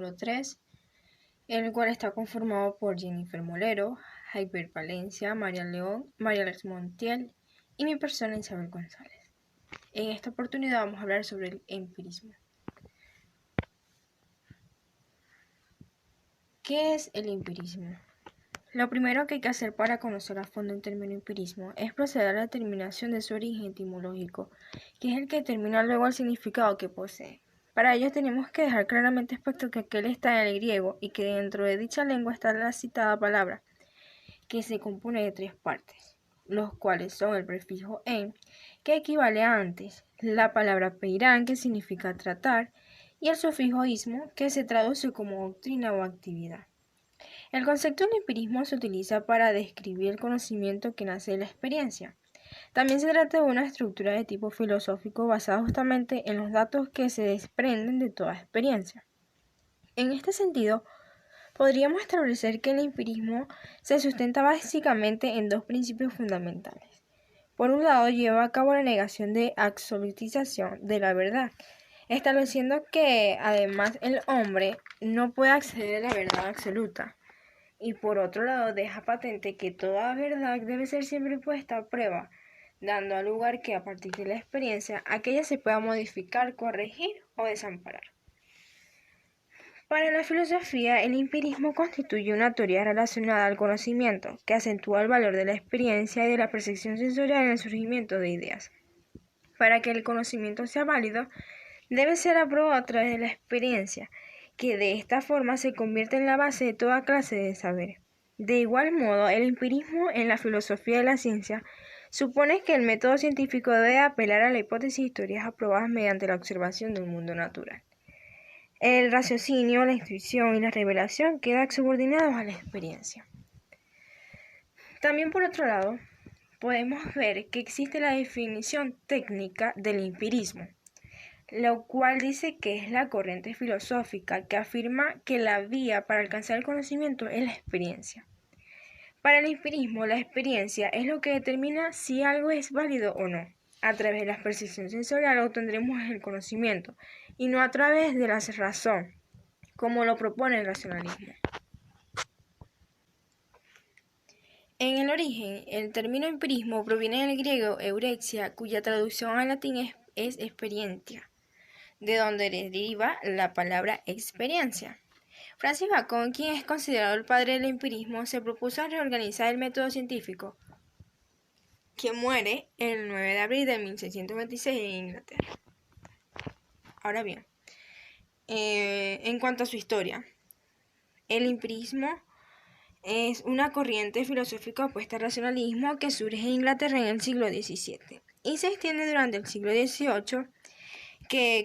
capítulo 3, el cual está conformado por Jennifer Molero, Javier Valencia, María León, María Alex Montiel y mi persona Isabel González. En esta oportunidad vamos a hablar sobre el empirismo. ¿Qué es el empirismo? Lo primero que hay que hacer para conocer a fondo el término empirismo es proceder a la determinación de su origen etimológico, que es el que determina luego el significado que posee. Para ello tenemos que dejar claramente expuesto que aquel está en el griego y que dentro de dicha lengua está la citada palabra, que se compone de tres partes, los cuales son el prefijo en, que equivale a antes, la palabra peirán, que significa tratar, y el sufijo ismo, que se traduce como doctrina o actividad. El concepto del empirismo se utiliza para describir el conocimiento que nace de la experiencia. También se trata de una estructura de tipo filosófico basada justamente en los datos que se desprenden de toda experiencia. En este sentido, podríamos establecer que el empirismo se sustenta básicamente en dos principios fundamentales. Por un lado, lleva a cabo la negación de absolutización de la verdad, estableciendo que además el hombre no puede acceder a la verdad absoluta. Y por otro lado, deja patente que toda verdad debe ser siempre puesta a prueba, dando lugar que a partir de la experiencia aquella se pueda modificar, corregir o desamparar. Para la filosofía, el empirismo constituye una teoría relacionada al conocimiento, que acentúa el valor de la experiencia y de la percepción sensorial en el surgimiento de ideas. Para que el conocimiento sea válido, debe ser aprobado a través de la experiencia, que de esta forma se convierte en la base de toda clase de saber. De igual modo, el empirismo en la filosofía de la ciencia supone que el método científico debe apelar a la hipótesis y teorías aprobadas mediante la observación del mundo natural. El raciocinio, la intuición y la revelación quedan subordinados a la experiencia. También por otro lado, podemos ver que existe la definición técnica del empirismo, lo cual dice que es la corriente filosófica que afirma que la vía para alcanzar el conocimiento es la experiencia. Para el empirismo, la experiencia es lo que determina si algo es válido o no. A través de la percepción sensorial obtendremos el conocimiento, y no a través de la razón, como lo propone el racionalismo. En el origen, el término empirismo proviene del griego eurexia, cuya traducción al latín es experiencia, de donde deriva la palabra experiencia. Francis Bacon, quien es considerado el padre del empirismo, se propuso reorganizar el método científico, que muere el 9 de abril de 1626 en Inglaterra. Ahora bien, en cuanto a su historia, el empirismo es una corriente filosófica opuesta al racionalismo que surge en Inglaterra en el siglo XVII y se extiende durante el siglo XVIII,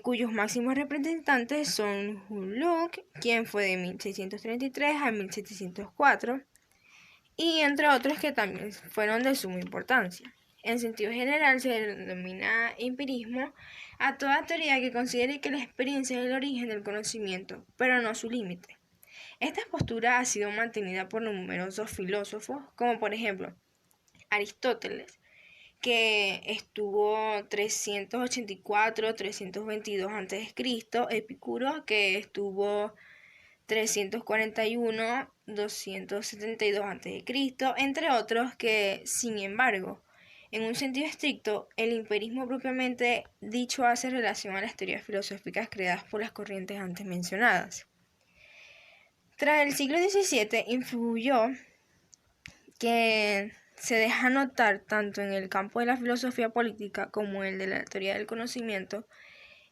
cuyos máximos representantes son John Locke, quien fue de 1633 a 1704, y entre otros que también fueron de suma importancia. En sentido general se denomina empirismo a toda teoría que considere que la experiencia es el origen del conocimiento, pero no su límite. Esta postura ha sido mantenida por numerosos filósofos, como por ejemplo Aristóteles, que estuvo 384-322 a.C., Epicuro, que estuvo 341-272 a.C., entre otros que, sin embargo, en un sentido estricto, el empirismo propiamente dicho hace relación a las teorías filosóficas creadas por las corrientes antes mencionadas. Tras el siglo XVII influyó que se deja notar tanto en el campo de la filosofía política como en el de la teoría del conocimiento.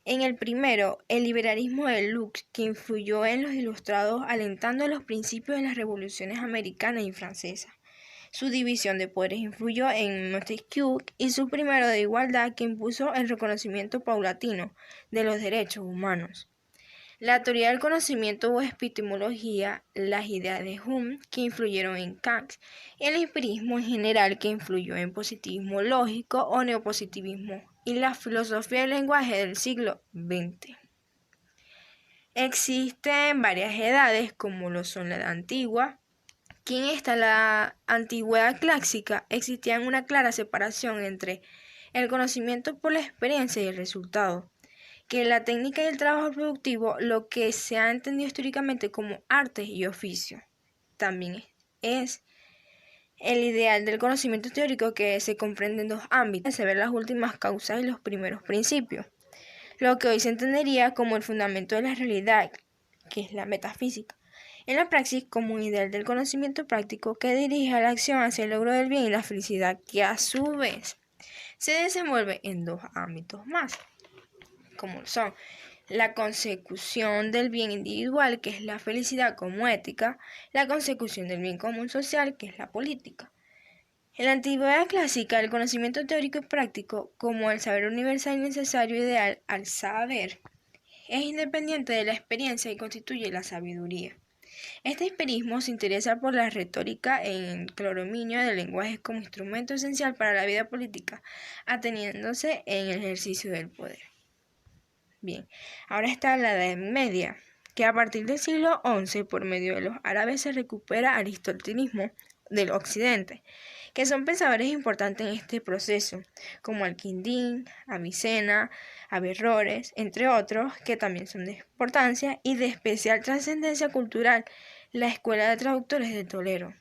En el primero, el liberalismo de Locke, que influyó en los ilustrados alentando los principios de las revoluciones americana y francesa. Su división de poderes influyó en Montesquieu y su primero de igualdad, que impuso el reconocimiento paulatino de los derechos humanos. La teoría del conocimiento o epistemología, las ideas de Hume, que influyeron en Kant, y el empirismo en general, que influyó en positivismo lógico o neopositivismo, y la filosofía del lenguaje del siglo XX. Existen varias edades, como lo son la edad antigua, que en esta, la antigüedad clásica, existía una clara separación entre el conocimiento por la experiencia y el resultado, que la técnica y el trabajo productivo, lo que se ha entendido históricamente como arte y oficio, también es el ideal del conocimiento teórico que se comprende en dos ámbitos, se ven las últimas causas y los primeros principios, lo que hoy se entendería como el fundamento de la realidad, que es la metafísica. En la praxis, como un ideal del conocimiento práctico que dirige a la acción hacia el logro del bien y la felicidad, que a su vez se desenvuelve en dos ámbitos más, como son la consecución del bien individual, que es la felicidad como ética, la consecución del bien común social, que es la política. En la antigüedad clásica, el conocimiento teórico y práctico, como el saber universal y necesario ideal al saber, es independiente de la experiencia y constituye la sabiduría. Este empirismo se interesa por la retórica en clorominio del lenguaje como instrumento esencial para la vida política, ateniéndose en el ejercicio del poder. Bien, ahora está la Edad Media, que a partir del siglo XI, por medio de los árabes, se recupera aristotelismo del occidente, que son pensadores importantes en este proceso, como Al-Kindi, Avicena, Averroes, entre otros, que también son de importancia y de especial trascendencia cultural, la Escuela de Traductores de Toledo.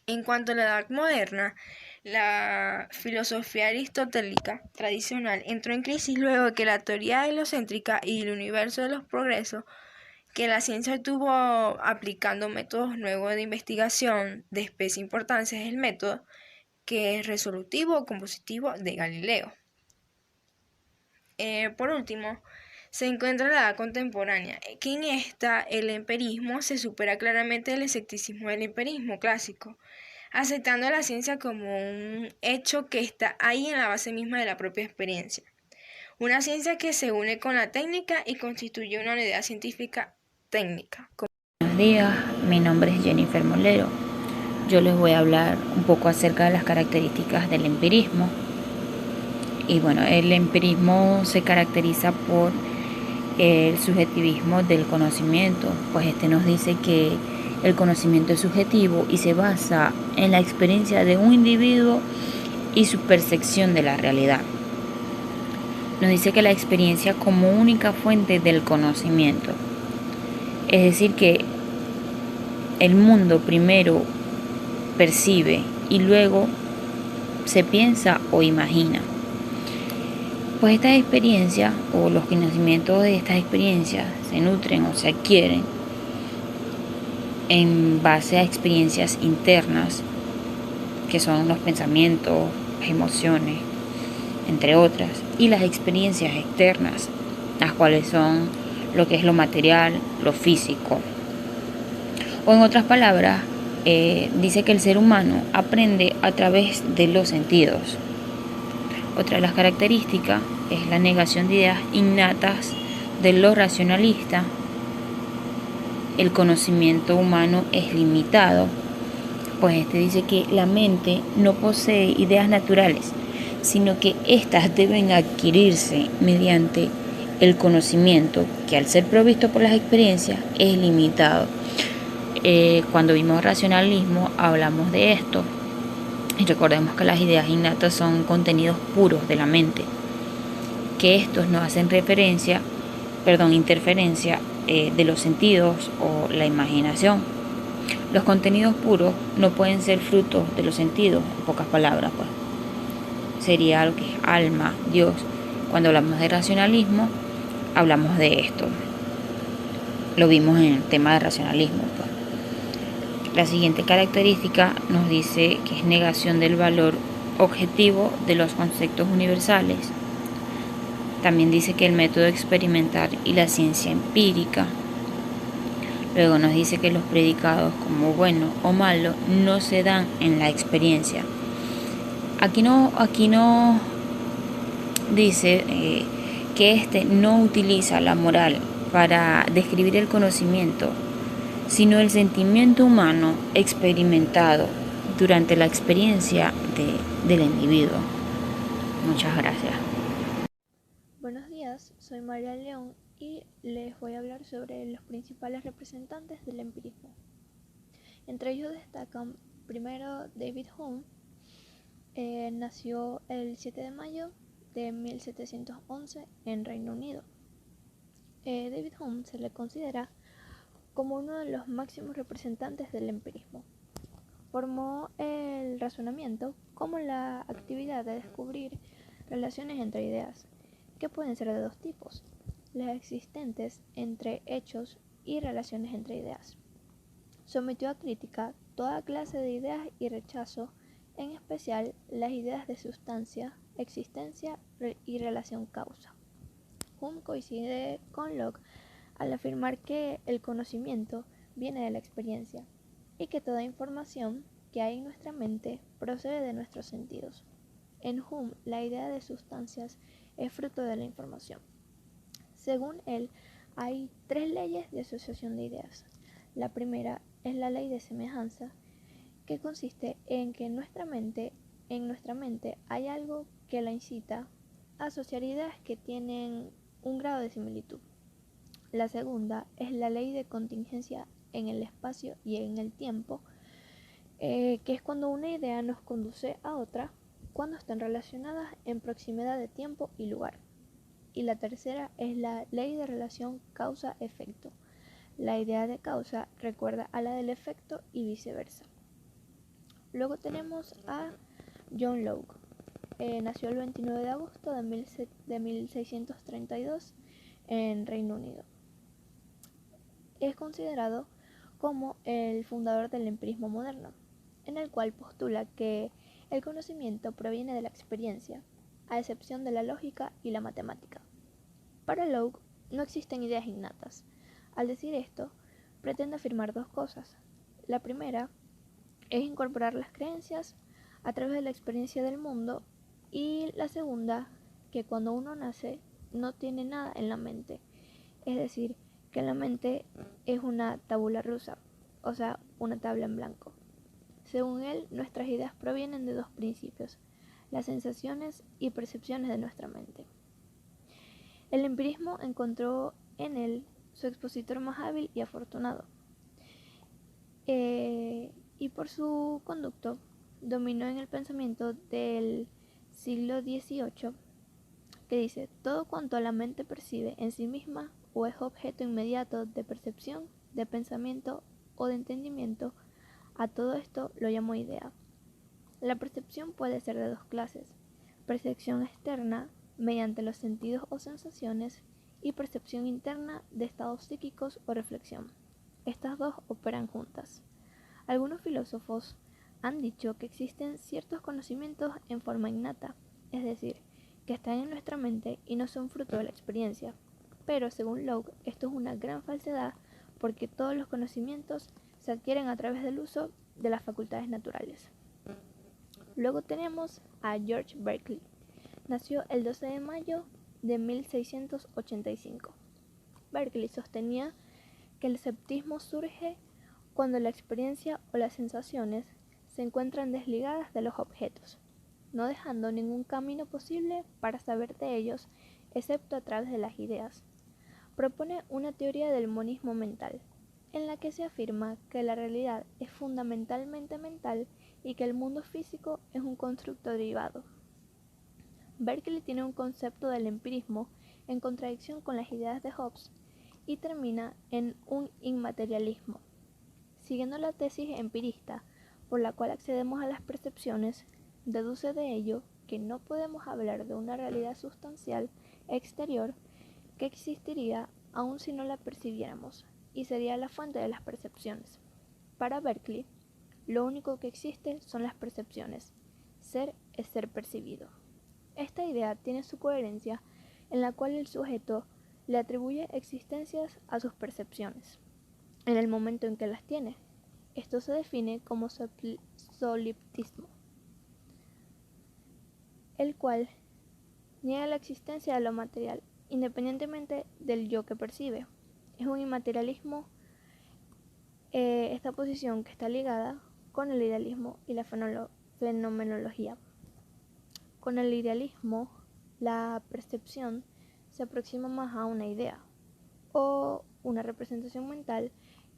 En cuanto a la Edad Moderna, la filosofía aristotélica tradicional entró en crisis luego de que la teoría helocéntrica y el universo de los progresos que la ciencia tuvo aplicando métodos nuevos de investigación de especie importancia es el método que es resolutivo o compositivo de Galileo. Por último, se encuentra la edad contemporánea, que en esta el empirismo se supera claramente el escepticismo del empirismo clásico, aceptando la ciencia como un hecho que está ahí en la base misma de la propia experiencia. Una ciencia que se une con la técnica y constituye una unidad científica técnica. Buenos días, mi nombre es Jennifer Molero. Yo les voy a hablar un poco acerca de las características del empirismo. Y bueno, el empirismo se caracteriza por el subjetivismo del conocimiento, pues este nos dice que el conocimiento es subjetivo y se basa en la experiencia de un individuo y su percepción de la realidad. Nos dice que la experiencia como única fuente del conocimiento, es decir que el mundo primero percibe y luego se piensa o imagina. Pues estas experiencias o los conocimientos de estas experiencias se nutren o se adquieren en base a experiencias internas, que son los pensamientos, las emociones, entre otras, y las experiencias externas, las cuales son lo que es lo material, lo físico. O en otras palabras, dice que el ser humano aprende a través de los sentidos. Otra de las características es la negación de ideas innatas de lo racionalista. El conocimiento humano es limitado, pues este dice que la mente no posee ideas naturales, sino que éstas deben adquirirse mediante el conocimiento, que al ser provisto por las experiencias es limitado. Cuando vimos racionalismo hablamos de esto. Y recordemos que las ideas innatas son contenidos puros de la mente, que estos no hacen interferencia de los sentidos o la imaginación. Los contenidos puros no pueden ser frutos de los sentidos, en pocas palabras, pues. Sería lo que es alma, Dios. Cuando hablamos de racionalismo, hablamos de esto. Lo vimos en el tema de racionalismo, pues. La siguiente característica nos dice que es negación del valor objetivo de los conceptos universales. También dice que el método experimental y la ciencia empírica. Luego nos dice que los predicados como bueno o malo no se dan en la experiencia. Aquí no dice que este no utiliza la moral para describir el conocimiento, sino el sentimiento humano experimentado durante la experiencia del individuo. Muchas gracias. Buenos días, soy María León y les voy a hablar sobre los principales representantes del empirismo. Entre ellos destacan primero David Hume. Nació el 7 de mayo de 1711 en Reino Unido. David Hume se le considera como uno de los máximos representantes del empirismo. Formó el razonamiento como la actividad de descubrir relaciones entre ideas, que pueden ser de dos tipos: las existentes entre hechos y relaciones entre ideas. Sometió a crítica toda clase de ideas y rechazó, en especial, las ideas de sustancia, existencia y relación causa. Hume coincide con Locke al afirmar que el conocimiento viene de la experiencia y que toda información que hay en nuestra mente procede de nuestros sentidos. En Hume, la idea de sustancias es fruto de la información. Según él, hay tres leyes de asociación de ideas. La primera es la ley de semejanza, que consiste en que en nuestra mente hay algo que la incita a asociar ideas que tienen un grado de similitud. La segunda es la ley de contingencia en el espacio y en el tiempo, que es cuando una idea nos conduce a otra cuando están relacionadas en proximidad de tiempo y lugar. Y la tercera es la ley de relación causa-efecto. La idea de causa recuerda a la del efecto y viceversa. Luego tenemos a John Locke. Nació el 29 de agosto de 1632 en Reino Unido. Es considerado como el fundador del empirismo moderno, en el cual postula que el conocimiento proviene de la experiencia, a excepción de la lógica y la matemática. Para Locke no existen ideas innatas. Al decir esto, pretende afirmar dos cosas. La primera es incorporar las creencias a través de la experiencia del mundo, y la segunda, que cuando uno nace no tiene nada en la mente, es decir, que la mente es una tabula rasa, o sea, una tabla en blanco. Según él, nuestras ideas provienen de dos principios: las sensaciones y percepciones de nuestra mente. El empirismo encontró en él su expositor más hábil y afortunado, y por su conducto dominó en el pensamiento del siglo XVIII, que dice: todo cuanto la mente percibe en sí misma o es objeto inmediato de percepción, de pensamiento o de entendimiento, a todo esto lo llamo idea. La percepción puede ser de dos clases: percepción externa, mediante los sentidos o sensaciones, y percepción interna, de estados psíquicos o reflexión. Estas dos operan juntas. Algunos filósofos han dicho que existen ciertos conocimientos en forma innata, es decir, que están en nuestra mente y no son fruto de la experiencia. Pero según Locke, esto es una gran falsedad, porque todos los conocimientos se adquieren a través del uso de las facultades naturales. Luego tenemos a George Berkeley. Nació el 12 de mayo de 1685. Berkeley sostenía que el escepticismo surge cuando la experiencia o las sensaciones se encuentran desligadas de los objetos, no dejando ningún camino posible para saber de ellos excepto a través de las ideas. Propone una teoría del monismo mental, en la que se afirma que la realidad es fundamentalmente mental y que el mundo físico es un constructo derivado. Berkeley tiene un concepto del empirismo en contradicción con las ideas de Hobbes y termina en un inmaterialismo. Siguiendo la tesis empirista, por la cual accedemos a las percepciones, deduce de ello que no podemos hablar de una realidad sustancial exterior que existiría aun si no la percibiéramos, y sería la fuente de las percepciones. Para Berkeley, lo único que existe son las percepciones. Ser es ser percibido. Esta idea tiene su coherencia en la cual el sujeto le atribuye existencias a sus percepciones en el momento en que las tiene. Esto se define como solipsismo, el cual niega la existencia de lo material, independientemente del yo que percibe. Es un inmaterialismo, esta posición que está ligada con el idealismo y la fenomenología. Con el idealismo, la percepción se aproxima más a una idea o una representación mental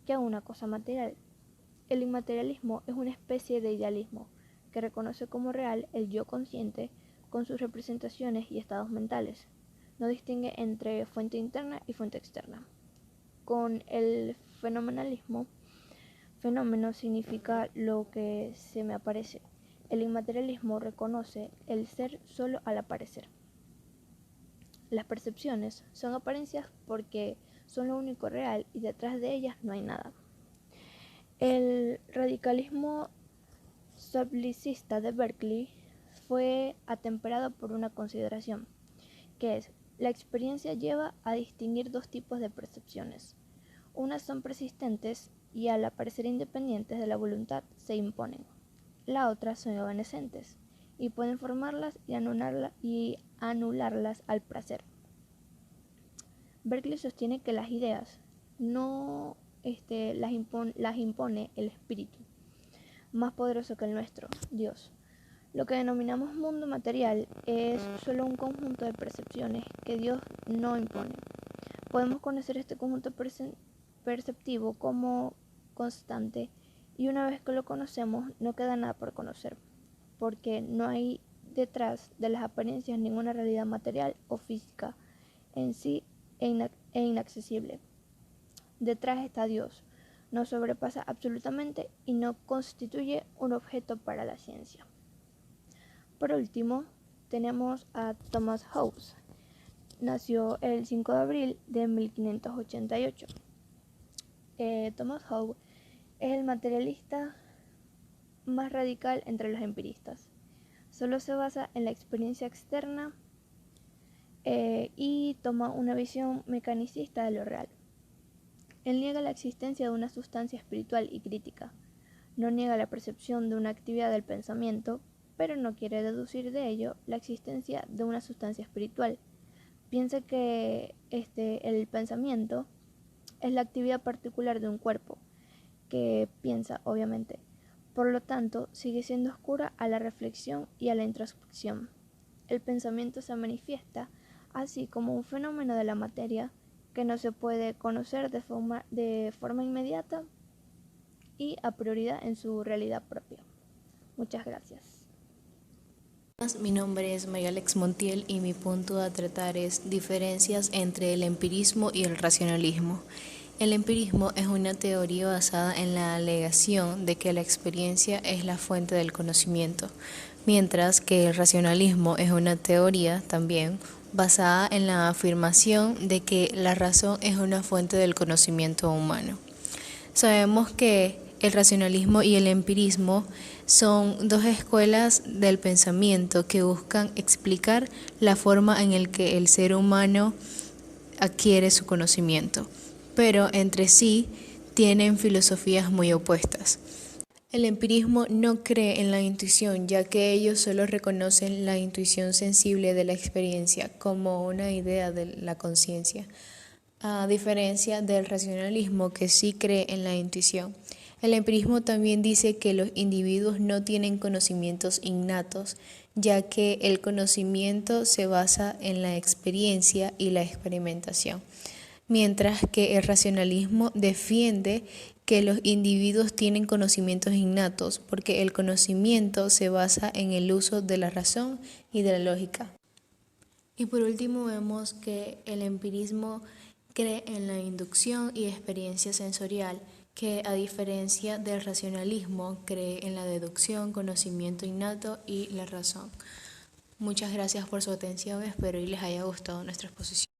que a una cosa material. El inmaterialismo es una especie de idealismo que reconoce como real el yo consciente con sus representaciones y estados mentales. no distingue entre fuente interna y fuente externa. Con el fenomenalismo, fenómeno significa lo que se me aparece. El inmaterialismo reconoce el ser solo al aparecer. Las percepciones son apariencias porque son lo único real y detrás de ellas no hay nada. El radicalismo sublicista de Berkeley fue atemperado por una consideración, que es: la experiencia lleva a distinguir dos tipos de percepciones. Unas son persistentes y al aparecer independientes de la voluntad se imponen. La otra son evanescentes y pueden formarlas y anularlas al placer. Berkeley sostiene que las ideas no las impone el espíritu, más poderoso que el nuestro, Dios. Lo que denominamos mundo material es solo un conjunto de percepciones que Dios no impone. Podemos conocer este conjunto perceptivo como constante, y una vez que lo conocemos no queda nada por conocer, porque no hay detrás de las apariencias ninguna realidad material o física en sí e inaccesible. Detrás está Dios, nos sobrepasa absolutamente y no constituye un objeto para la ciencia. Por último, tenemos a Thomas Hobbes. Nació el 5 de abril de 1588. Thomas Hobbes es el materialista más radical entre los empiristas. Solo se basa en la experiencia externa y toma una visión mecanicista de lo real. Él niega la existencia de una sustancia espiritual y crítica. No niega la percepción de una actividad del pensamiento, pero no quiere deducir de ello la existencia de una sustancia espiritual. Piensa que el pensamiento es la actividad particular de un cuerpo, que piensa, obviamente. Por lo tanto, sigue siendo oscura a la reflexión y a la introspección. El pensamiento se manifiesta así como un fenómeno de la materia que no se puede conocer de forma inmediata y a prioridad en su realidad propia. Muchas gracias. Mi nombre es María Alex Montiel y mi punto a tratar es diferencias entre el empirismo y el racionalismo. El empirismo es una teoría basada en la alegación de que la experiencia es la fuente del conocimiento, mientras que el racionalismo es una teoría también basada en la afirmación de que la razón es una fuente del conocimiento humano. Sabemos que el racionalismo y el empirismo son dos escuelas del pensamiento que buscan explicar la forma en la que el ser humano adquiere su conocimiento, pero entre sí tienen filosofías muy opuestas. El empirismo no cree en la intuición, ya que ellos solo reconocen la intuición sensible de la experiencia como una idea de la conciencia, a diferencia del racionalismo que sí cree en la intuición. El empirismo también dice que los individuos no tienen conocimientos innatos, ya que el conocimiento se basa en la experiencia y la experimentación, mientras que el racionalismo defiende que los individuos tienen conocimientos innatos, porque el conocimiento se basa en el uso de la razón y de la lógica. Y por último vemos que el empirismo cree en la inducción y experiencia sensorial, que a diferencia del racionalismo cree en la deducción, conocimiento innato y la razón. Muchas gracias por su atención, espero y les haya gustado nuestra exposición.